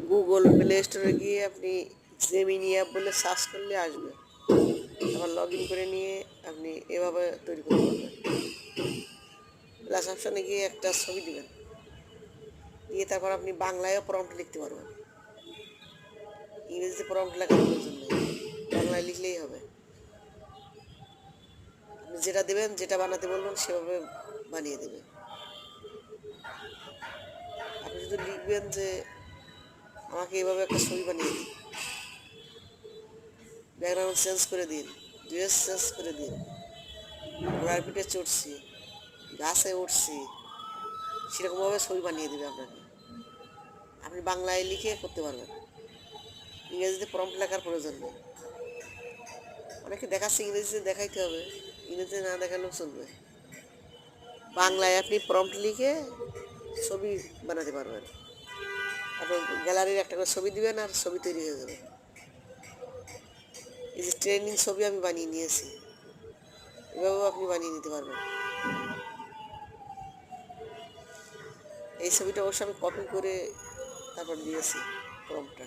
Google play স্টোরে গিয়ে আপনি জেমিনি অ্যাপ বলে সার্চ করলে আসবে। আবার লগ ইন করে নিয়ে আপনি এভাবে তৈরি করতে পারবেন। প্লাস অপশনে গিয়ে একটা ছবি দিবেন, দিয়ে তারপর আপনি বাংলায়ও প্রম্পট লিখতে পারবেন। ইংরেজিতে প্রম্পট লেখার প্রয়োজন নেই, বাংলায় লিখলেই হবে। আপনি যেটা দেবেন, যেটা বানাতে বলবেন সেভাবে বানিয়ে দেবে। আপনি যদি লিখবেন যে আমাকে এভাবে একটা ছবি বানিয়ে দিন, ব্যাকগ্রাউন্ড চেঞ্জ করে দিন, ড্রেস চেঞ্জ করে দিন, ঘোড়ার পিঠে চড়ছি, গাছে উঠছি, সেরকমভাবে ছবি বানিয়ে দেবে আপনাকে। আপনি বাংলায় লিখে করতে পারবেন, ইংরেজিতে প্রম্পট লেখার প্রয়োজন নেই। অনেকে দেখাচ্ছে ইংরেজিতে দেখাইতে হবে, ইংরেজিতে না দেখালেও চলবে। বাংলায় আপনি প্রম্পট লিখে ছবি বানাতে পারবেন। আপনার গ্যালারির একটা করে ছবি দিবেন আর ছবি তৈরি হয়ে যাবে। এই যে ট্রেনিং ছবি আমি বানিয়ে নিয়েছি, এভাবেও আপনি বানিয়ে নিতে পারবেন। এই ছবিটা অবশ্য আমি কপি করে তারপর দিয়েছি প্রম্পটটা।